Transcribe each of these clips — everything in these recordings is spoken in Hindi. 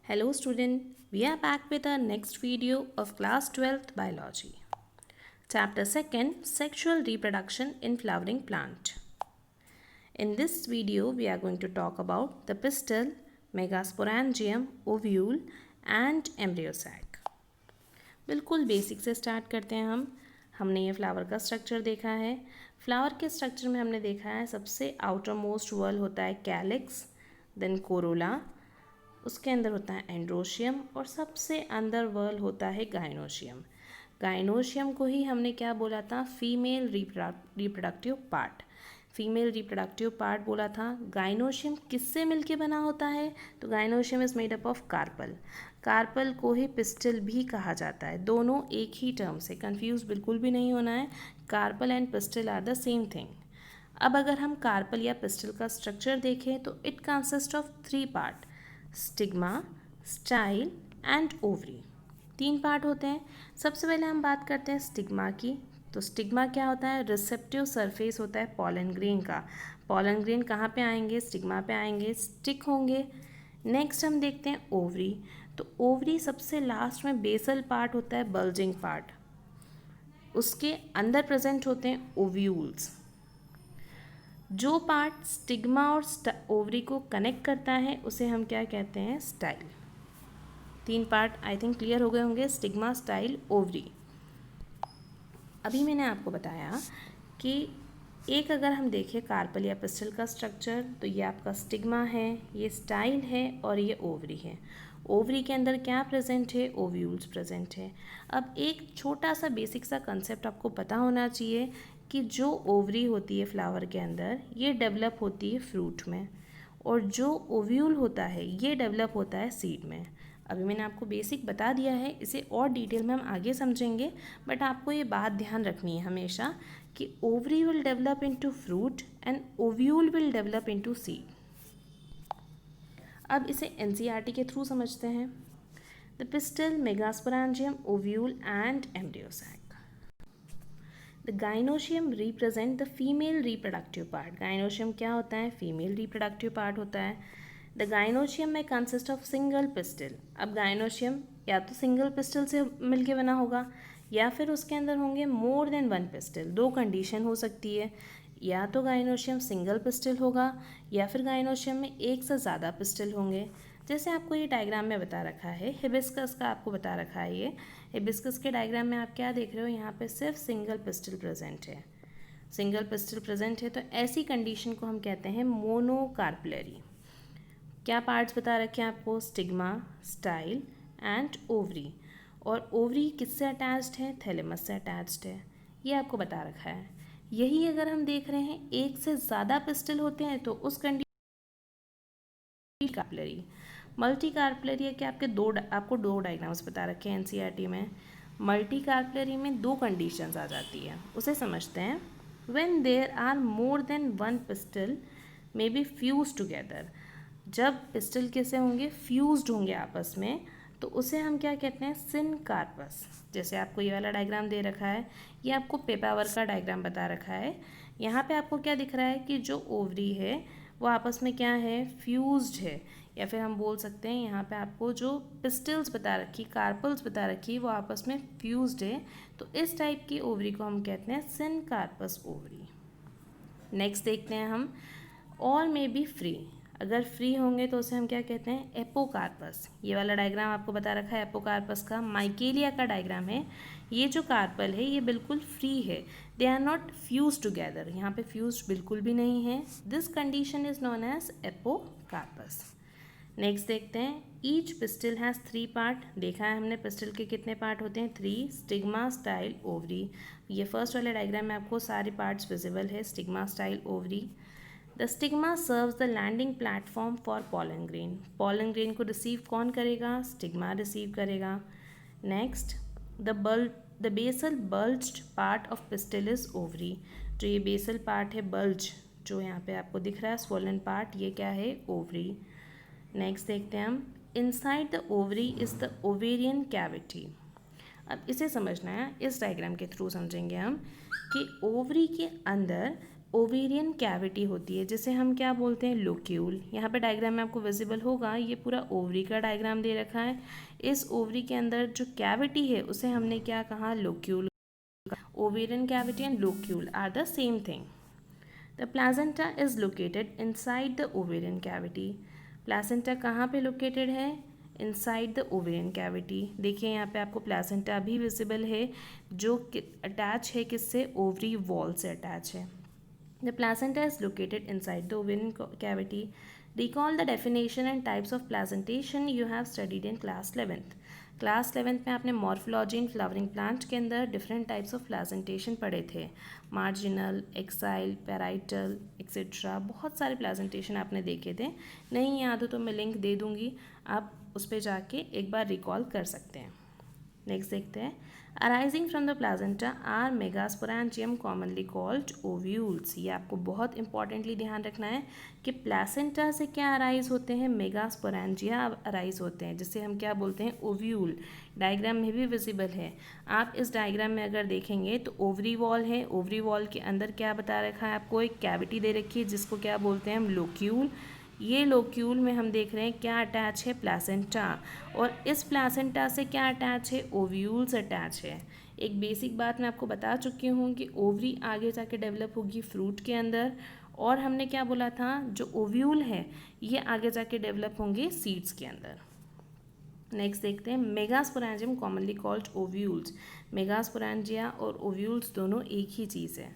Hello student, we are back with our next video of class 12th biology. Chapter 2nd, Sexual Reproduction in Flowering Plant. In this video we are going to talk about the pistil, megasporangium, ovule and embryo sac. बिल्कुल बेसिक से स्टार्ट करते हैं हमने ये फ्लावर का स्ट्रक्चर देखा है। फ्लावर के स्ट्रक्चर में हमने देखा है सबसे आउटर मोस्ट वॉल होता है कैलिक्स, देन कोरोला, उसके अंदर होता है एंड्रोशियम और सबसे अंदर वर्ल होता है गाइनोशियम। गाइनोशियम को ही हमने क्या बोला था, female reproductive part. Female reproductive part बोला था। गाइनोशियम किससे मिलके बना होता है, तो gynoecium is made up of carpel. Carpel को ही पिस्टल भी कहा जाता है। दोनों एक ही टर्म से, कंफ्यूज बिल्कुल भी नहीं होना है। Carpel and pistil are the same thing. अब अगर हम कार्पल या पिस्टल का स्ट्रक्चर देखें तो it consist of 3 part, stigma, style and ovary. 3 part होते हैं। सबसे पहले हम बात करते हैं स्टिग्मा की। तो स्टिग्मा क्या होता है, रिसेप्टिव सरफेस होता है पॉलन ग्रेन का। पॉलन ग्रेन कहाँ पे आएंगे, स्टिग्मा पे आएंगे, स्टिक होंगे। नेक्स्ट हम देखते हैं ओवरी। तो ओवरी सबसे लास्ट में बेसल पार्ट होता है, बल्जिंग पार्ट। उसके अंदर प्रेजेंट होते हैं ओव्यूल्स। जो पार्ट स्टिग्मा और ओवरी को कनेक्ट करता है उसे हम क्या कहते हैं, style. 3 part I think clear हो गए होंगे, स्टिग्मा, स्टाइल, ओवरी। अभी मैंने आपको बताया कि एक अगर हम देखें कार्पल या पिस्टल का स्ट्रक्चर, तो ये आपका स्टिग्मा है, ये स्टाइल है और ये ओवरी है। ओवरी के अंदर क्या प्रेजेंट है, ओव्यूल्स प्रेजेंट है। अब एक छोटा सा बेसिक सा कंसेप्ट आपको पता होना चाहिए कि जो ओवरी होती है फ्लावर के अंदर, ये डेवलप होती है फ्रूट में, और जो ओव्यूल होता है ये डेवलप होता है सीड में। अभी मैंने आपको बेसिक बता दिया है, इसे और डिटेल में हम आगे समझेंगे, बट आपको ये बात ध्यान रखनी है हमेशा कि ovary will develop into fruit and ovule will develop into seed. अब इसे एनसीईआरटी के थ्रू समझते हैं। The pistil, megasporangium, ovule and embryo sac. The gynoecium represent the female reproductive part. Gynoecium क्या होता है, फीमेल रिप्रोडक्टिव पार्ट होता है। The gynoecium may consist of single pistil. अब गाइनोशियम या तो सिंगल पिस्टल से मिलके बना होगा या फिर उसके अंदर होंगे मोर देन 1 पिस्टल। 2 कंडीशन हो सकती है, या तो गाइनोशियम सिंगल पिस्टल होगा या फिर गाइनोशियम में एक से ज़्यादा पिस्टल होंगे। जैसे आपको ये डायग्राम में बता रखा है, हिबिस्कस का आपको बता रखा है। ये हिबिस्कस के डायग्राम में आप क्या देख रहे हो, यहाँ पे सिर्फ सिंगल पिस्टल प्रेजेंट है। सिंगल पिस्टल प्रेजेंट है तो ऐसी कंडीशन को हम कहते हैं मोनोकार्पलरी। क्या पार्ट्स बता रखे हैं आपको, स्टिग्मा, स्टाइल एंड ओवरी। और ओवरी किससे अटैच्ड है, थैलेमस से अटैच्ड है, ये आपको बता रखा है। यही अगर हम देख रहे हैं एक से ज़्यादा पिस्टल होते हैं तो उस कंडीशन कार्पलरी। मल्टी कार्पलरी के आपको दो डायग्राम्स बता रखे हैं एनसीईआरटी में। मल्टी कार्पलरी में 2 कंडीशंस आ जाती है, उसे समझते हैं। When there are more than 1 pistil may be fuse together. जब पिस्टल कैसे होंगे, फ्यूज्ड होंगे आपस में, तो उसे हम क्या कहते हैं, सिनकार्पस। जैसे आपको ये वाला डायग्राम दे रखा है, ये आपको पेपावर का डायग्राम बता रखा है। यहाँ पे आपको क्या दिख रहा है कि जो ओवरी है वो आपस में क्या है, फ्यूज्ड है। या फिर हम बोल सकते हैं यहाँ पे आपको जो पिस्टल्स बता रखी, कार्पल्स बता रखी, वो आपस में फ्यूज्ड है। तो इस टाइप की ओवरी को हम कहते हैं सिनकार्पस ओवरी। नेक्स्ट देखते हैं हम, और मे बी फ्री। अगर फ्री होंगे तो उसे हम क्या कहते हैं, एपोकार्पस। ये वाला डायग्राम आपको बता रखा है एपोकार्पस का, माइकेलिया का डायग्राम है। ये जो कार्पल है ये बिल्कुल फ्री है, they are not fuse together. यहाँ पे फ्यूज बिल्कुल भी नहीं है। This condition is known as apocarpous. Next देखते हैं, ईच पिस्टल हैज़ 3 पार्ट। देखा है हमने पिस्टल के कितने पार्ट होते हैं, 3, स्टिग्मा, स्टाइल, ओवरी। ये फर्स्ट वाले डायग्राम में आपको सारे पार्ट्स विजिबल है, stigma, style, ovary. The stigma serves the landing platform for pollen grain. Pollen grain को रिसीव कौन करेगा, स्टिग्मा रिसीव करेगा। Next, the basal bulged part of pistil is ovary. जो ये बेसल पार्ट है, बल्ज जो यहाँ पे आपको दिख रहा है, स्वोलन पार्ट, ये क्या है, ओवरी। नेक्स्ट देखते हैं हम, inside the ovary is the ovarian cavity. अब इसे समझना है, इस डायग्राम के थ्रू समझेंगे हम कि ओवरी के अंदर ओवेरियन कैविटी होती है जिसे हम क्या बोलते हैं, लोक्यूल। यहाँ पे डायग्राम में आपको विजिबल होगा, ये पूरा ओवरी का डायग्राम दे रखा है। इस ओवरी के अंदर जो कैविटी है उसे हमने क्या कहा, locule. Ovarian cavity and locule are the same thing. The placenta is located inside the ovarian cavity. Placenta कहाँ पे लोकेटेड है, इनसाइड द ओवेरियन कैविटी। देखिए यहाँ पे आपको प्लासेंटा भी विजिबल है जो अटैच है किससे, ओवरी वॉल से अटैच है। The placenta is located inside the ovarian cavity. Recall the definition and types of placentation you have studied in class 11th. Class 11th में आपने मॉर्फोलॉजी इन फ्लावरिंग प्लांट के अंदर डिफरेंट टाइप्स ऑफ प्लासेंटेशन पढ़े थे, मार्जिनल, एक्साइल, पैराइटल एक्सेट्रा। बहुत सारे प्लासेंटेशन आपने देखे थे। नहीं याद हो तो मैं लिंक दे दूँगी, आप उस पर जाके एक बार रिकॉल कर सकते हैं। नेक्स्ट देखते हैं, arising from the placenta are megasporangium commonly called ovules. ये आपको बहुत इंपॉर्टेंटली ध्यान रखना है कि प्लासेंटा से क्या अराइज होते हैं, मेगास्पोरेंजिया अराइज होते हैं, जिसे हम क्या बोलते हैं, ओव्यूल। डायग्राम में भी विजिबल है। आप इस डायग्राम में अगर देखेंगे तो ओवरी वॉल है, ओवरी वॉल के अंदर क्या बता रखा है आपको, एक कैविटी दे रखी है जिसको क्या बोलते हैं हम, लोक्यूल। ये लोक्यूल में हम देख रहे हैं क्या अटैच है, प्लासेंटा। और इस प्लासेंटा से क्या अटैच है, ओव्यूल्स अटैच है। एक बेसिक बात मैं आपको बता चुकी हूँ कि ओवरी आगे जाके डेवलप होगी फ्रूट के अंदर, और हमने क्या बोला था, जो ओव्यूल है ये आगे जाके डेवलप होंगे सीड्स के अंदर। नेक्स्ट देखते हैं, megasporangium commonly called ovules. Megasporangia और ओव्यूल्स दोनों एक ही चीज़ है।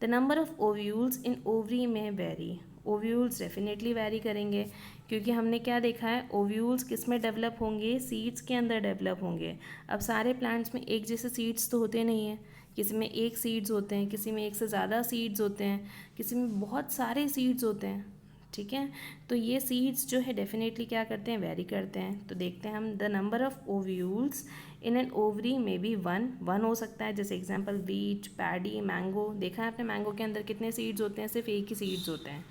The number of ovules in ovary में वेरी। ओव्यूल्स डेफिनेटली वेरी करेंगे, क्योंकि हमने क्या देखा है, ओव्यूल्स किस में डेवलप होंगे, सीड्स के अंदर डेवलप होंगे। अब सारे प्लांट्स में एक जैसे सीड्स तो होते नहीं हैं, किसी में एक सीड्स होते हैं, किसी में एक से ज़्यादा सीड्स होते हैं, किसी में बहुत सारे सीड्स होते हैं। ठीक है, तो ये सीड्स जो है डेफिनेटली क्या करते हैं, वेरी करते हैं। तो देखते हैं हम, the number of ovules in an ovary में भी वन हो सकता है। जैसे एग्जांपल वीट, पैडी, मैंगो। देखा है आपने मैंगो के अंदर कितने सीड्स होते हैं, सिर्फ एक ही सीड्स होते हैं।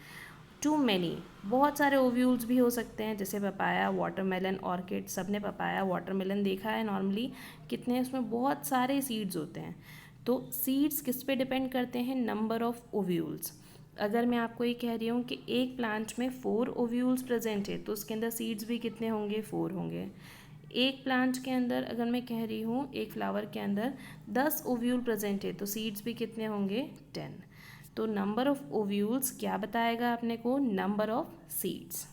टू मैनी, बहुत सारे ओव्यूल्स भी हो सकते हैं, जैसे पपाया, वाटरमेलन, ऑर्किड। सब ने पपाया, वाटरमेलन देखा है नॉर्मली, कितने उसमें बहुत सारे सीड्स होते हैं। तो सीड्स किस पे डिपेंड करते हैं, नंबर ऑफ ओव्यूल्स। अगर मैं आपको ये कह रही हूँ कि एक प्लांट में 4 ओव्यूल्स प्रेजेंट है तो उसके अंदर सीड्स भी कितने होंगे, 4 होंगे। एक प्लांट के अंदर अगर मैं कह रही हूँ एक फ्लावर के अंदर 10 ओव्यूल प्रेजेंट है तो सीड्स भी कितने होंगे, 10। तो नंबर ऑफ ओव्यूल्स क्या बताएगा अपने को, नंबर ऑफ सीड्स।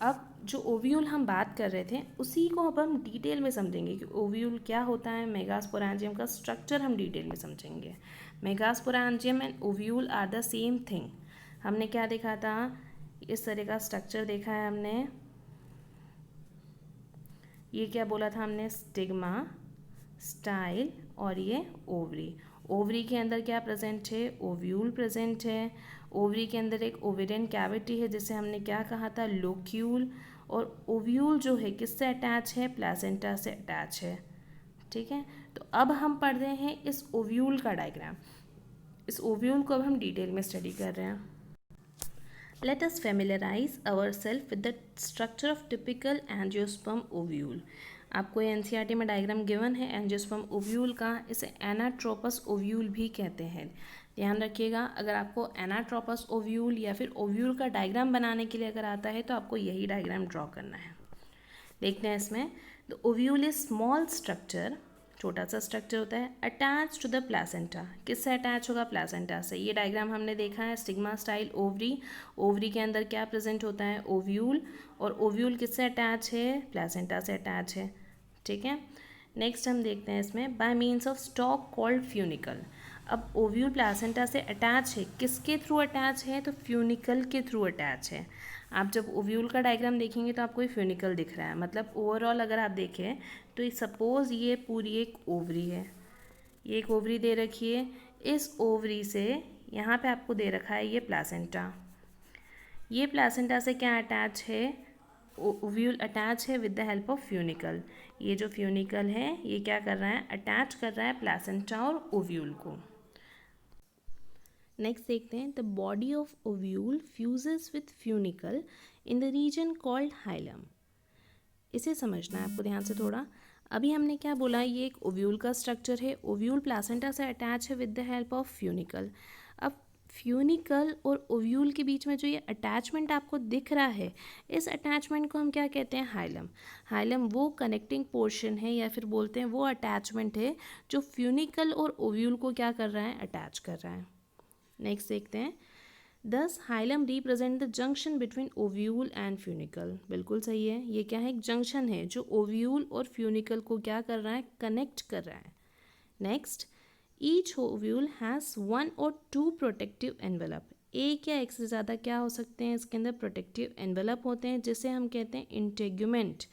अब जो ओव्यूल हम बात कर रहे थे उसी को अब हम डिटेल में समझेंगे कि ओव्यूल क्या होता है। मेगास्पोरेंजियम का स्ट्रक्चर हम डिटेल में समझेंगे। Megasporangium and ovule are the same thing. हमने क्या देखा था, इस तरह का स्ट्रक्चर देखा है हमने। ये क्या बोला था हमने, स्टिग्मा, स्टाइल और ये ओवरी। ओवरी के अंदर क्या प्रेजेंट है, ओव्यूल प्रेजेंट है। ओवरी के अंदर एक ओवेरियन कैविटी है जिसे हमने क्या कहा था, लोक्यूल। और ओव्यूल जो है किससे अटैच है, प्लासेंटा से अटैच है। ठीक है, तो अब हम पढ़ रहे हैं इस ओव्यूल का डायग्राम। इस ओव्यूल को अब हम डिटेल में स्टडी कर रहे हैं। Let us familiarize ourselves with the structure of typical angiosperm ovule. आपको ये एनसीईआरटी में डायग्राम गिवन है एंजियोस्पर्म ओव्यूल का। इसे एनाट्रोपस ओव्यूल भी कहते हैं। ध्यान रखिएगा, अगर आपको एनाट्रोपस ओव्यूल या फिर ओव्यूल का डायग्राम बनाने के लिए अगर आता है तो आपको यही डायग्राम ड्रॉ करना है। देखते हैं इसमें, the ovule is small structure, छोटा सा स्ट्रक्चर होता है, अटैच टू द प्लासेंटा। किससे अटैच होगा, प्लासेंटा से। ये डायग्राम हमने देखा है, स्टिग्मा स्टाइल ओवरी। ओवरी के अंदर क्या प्रेजेंट होता है, ओव्यूल। और ओव्यूल किससे अटैच है, प्लासेंटा से अटैच है। ठीक है, नेक्स्ट हम देखते हैं इसमें, bye means of stock called funicle. अब ओव्यूल प्लासेंटा से अटैच है, किसके थ्रू अटैच है, तो फ्यूनिकल के थ्रू अटैच है। आप जब ओव्यूल का डायग्राम देखेंगे तो आपको ये फ्यूनिकल दिख रहा है। मतलब ओवरऑल अगर आप देखें तो सपोज ये पूरी एक ओवरी है, ये एक ओवरी दे रखी है। इस ओवरी से यहाँ पे आपको दे रखा है ये प्लासेंटा। ये प्लासेंटा से क्या अटैच है, ओव्यूल अटैच है with the help of funicle. ये जो फ्यूनिकल है ये क्या कर रहा है, अटैच कर रहा है प्लासेंटा और ओव्यूल को। नेक्स्ट देखते हैं, the body of ovule fuses with funicle in the reason called hilum. इसे समझना है आपको ध्यान से थोड़ा। अभी हमने क्या बोला, ये एक ओव्यूल का स्ट्रक्चर है। ओव्यूल प्लासेंटा से अटैच है with the help of funicle. अब फ्यूनिकल और ओव्यूल के बीच में जो ये अटैचमेंट आपको दिख रहा है, इस अटैचमेंट को हम क्या कहते हैं, हाइलम। हाइलम वो कनेक्टिंग पोर्शन है या फिर बोलते हैं वो अटैचमेंट है जो फ्यूनिकल और ओव्यूल को क्या कर रहा है, अटैच कर रहा है। नेक्स्ट देखते हैं, दस hilum represent the junction between ovule and funicle. बिल्कुल सही है, ये क्या है, एक जंक्शन है जो ओव्यूल और फ्यूनिकल को क्या कर रहा है, कनेक्ट कर रहा है। Next, each ovule has one और टू प्रोटेक्टिव एनवेलप। एक या एक से ज़्यादा क्या हो सकते हैं, इसके अंदर प्रोटेक्टिव एनवेलप होते हैं, जिसे हम कहते हैं इंटेग्यूमेंट।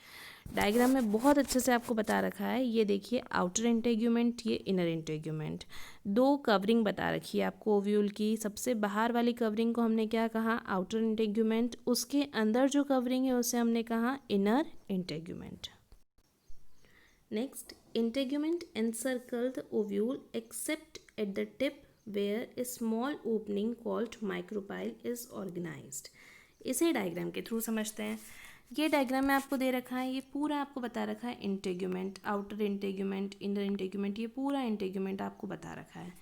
डायग्राम में बहुत अच्छे से आपको बता रखा है, ये देखिए आउटर इंटेग्यूमेंट, ये इनर इंटेग्यूमेंट। दो कवरिंग बता रखी है आपको ओव्यूल की। सबसे बाहर वाली कवरिंग को हमने क्या कहा, आउटर इंटेग्यूमेंट। उसके अंदर जो कवरिंग है उसे हमने कहा inner integument. Next, integument encircle the ovule except at the tip where a small opening called micropyle is organized. इसे डायग्राम के थ्रू समझते हैं। ये डायग्राम में आपको दे रखा है, ये पूरा आपको बता रखा है integument, outer integument, inner integument, ये पूरा इंटेग्यूमेंट आपको बता रखा है।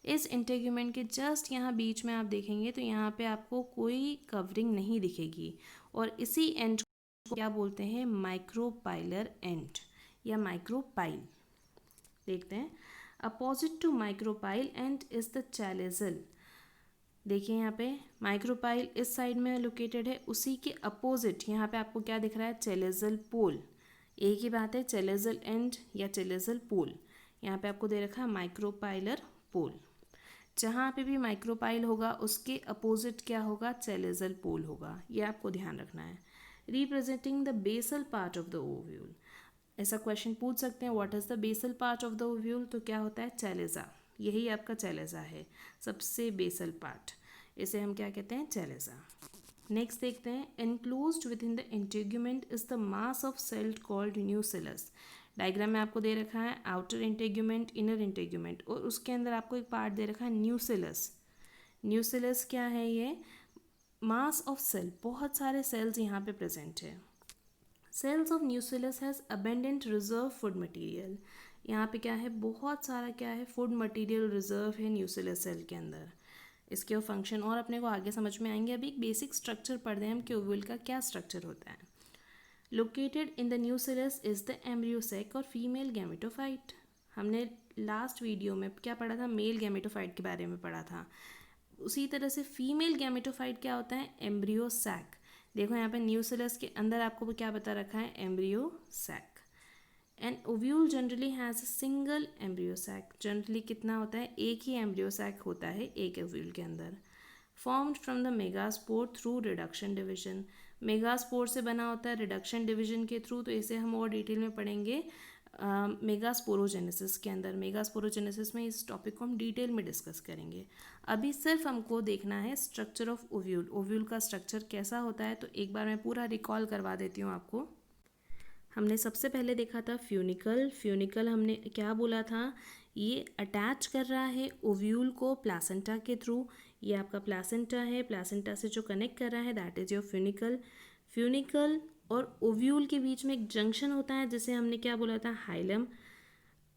इस इंटेग्यूमेंट के जस्ट यहाँ बीच में आप देखेंगे तो यहाँ पे आपको कोई कवरिंग नहीं दिखेगी, और इसी एंड को क्या बोलते हैं, माइक्रोपाइलर एंड या माइक्रोपाइल। देखते हैं, opposite to micropyle end is the chalazal. देखिए यहाँ पे माइक्रोपाइल इस साइड में लोकेटेड है, उसी के अपोजिट यहाँ पे आपको क्या दिख रहा है, चैलेजल पोल। एक ही बात है, चैलेजल एंड या चैलेजल पोल। यहाँ पे आपको दे रखा है माइक्रोपाइलर पोल। जहाँ पे भी माइक्रोपाइल होगा उसके अपोजिट क्या होगा, चैलेजल पोल होगा। ये आपको ध्यान रखना है। Representing the basal part of the ovule. ऐसा क्वेश्चन पूछ सकते हैं, what is the basal part of the ovule, तो क्या होता है, चैलेजा। यही आपका चैलेजा है, सबसे बेसल पार्ट, इसे हम क्या कहते हैं, चैलेजा। नेक्स्ट देखते हैं, enclosed within the integument is the mass of cell called nucellus. Diagram में आपको दे रखा है आउटर इंटेग्यूमेंट, इनर इंटेग्यूमेंट, और उसके अंदर आपको एक पार्ट दे रखा है न्यूसिलस। न्यूसिलस क्या है, ये मास ऑफ सेल, बहुत सारे सेल्स यहाँ पे प्रेजेंट है। Cells of nucellus has abundant reserve food material. यहाँ पे क्या है, बहुत सारा क्या है, फूड मटेरियल रिजर्व है न्यूसिलस सेल के अंदर। इसके वो फंक्शन और अपने को आगे समझ में आएंगे। अभी एक बेसिक स्ट्रक्चर पढ़ रहे हैं हम कि ओव्यूल का क्या स्ट्रक्चर होता है। Located in the nucellus is the embryo sac और फीमेल गैमेटोफाइट। हमने लास्ट वीडियो में क्या पढ़ा था, मेल गैमेटोफाइट के बारे में पढ़ा था। उसी तरह से फीमेल गैमेटोफाइट क्या होता है, एम्ब्रियो सैक। देखो यहाँ पे न्यूसिलस के अंदर आपको क्या बता रखा है, embryo sac. And ovule generally has a single embryo sac. Generally कितना होता है, एक ही एम्ब्रियो सैक होता है एक ओव्यूल के अंदर। Formed from the megaspore through reduction division. Megaspore से बना होता है रिडक्शन डिविजन के थ्रू, तो इसे हम और डिटेल में पढ़ेंगे मेगास्पोरोजेनेसिस के अंदर। मेगास्पोरोजेनेसिस में इस टॉपिक को हम डिटेल में डिस्कस करेंगे। अभी सिर्फ हमको देखना है स्ट्रक्चर ऑफ ओव्यूल। ओव्यूल का स्ट्रक्चर कैसा होता है, तो एक बार मैं पूरा रिकॉल करवा देती हूँ आपको। हमने सबसे पहले देखा था फ्यूनिकल। फ्यूनिकल हमने क्या बोला था, ये अटैच कर रहा है ओव्यूल को प्लासेंटा के थ्रू। ये आपका प्लासेंटा है, प्लासेंटा से जो कनेक्ट कर रहा है that is your funicle. Funicle और ओव्यूल के बीच में एक जंक्शन होता है जिसे हमने क्या बोला था, हाइलम।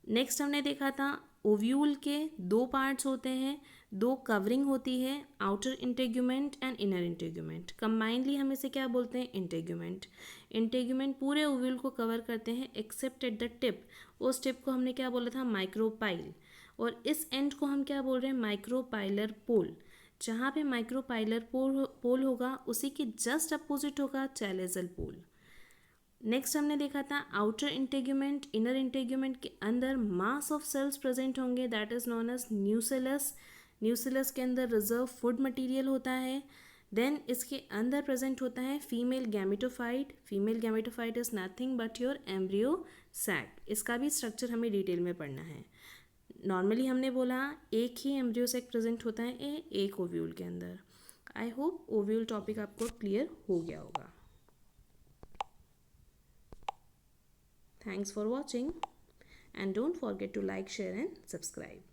नेक्स्ट हमने देखा था ओव्यूल के दो पार्ट्स होते हैं, दो कवरिंग होती है, outer integument and inner integument. Combinedly हम इसे क्या बोलते हैं, इंटेग्यूमेंट। इंटेग्यूमेंट पूरे ओव्यूल को कवर करते हैं एक्सेप्ट एट द टिप। उस टिप को हमने क्या बोला था, माइक्रोपाइल। और इस एंड को हम क्या बोल रहे हैं, माइक्रोपाइलर पोल। जहाँ पे माइक्रोपाइलर पोल होगा उसी के जस्ट अपोजिट होगा चैलेजल पोल। नेक्स्ट हमने देखा था आउटर इंटेग्यूमेंट, इनर इंटेग्यूमेंट के अंदर मास ऑफ सेल्स प्रेजेंट होंगे that is known as nucellus. Nucellus के अंदर रिजर्व फूड मटेरियल होता है। देन इसके अंदर प्रेजेंट होता है female gametophyte. Female gametophyte is nothing but your embryo sac. इसका भी स्ट्रक्चर हमें डिटेल में पढ़ना है। नॉर्मली हमने बोला एक ही एम्ब्रियो सैक प्रेजेंट होता है एक ओव्यूल के अंदर। आई होप ओव्यूल टॉपिक आपको क्लियर हो गया होगा। Thanks for watching and don't forget to like, share and subscribe.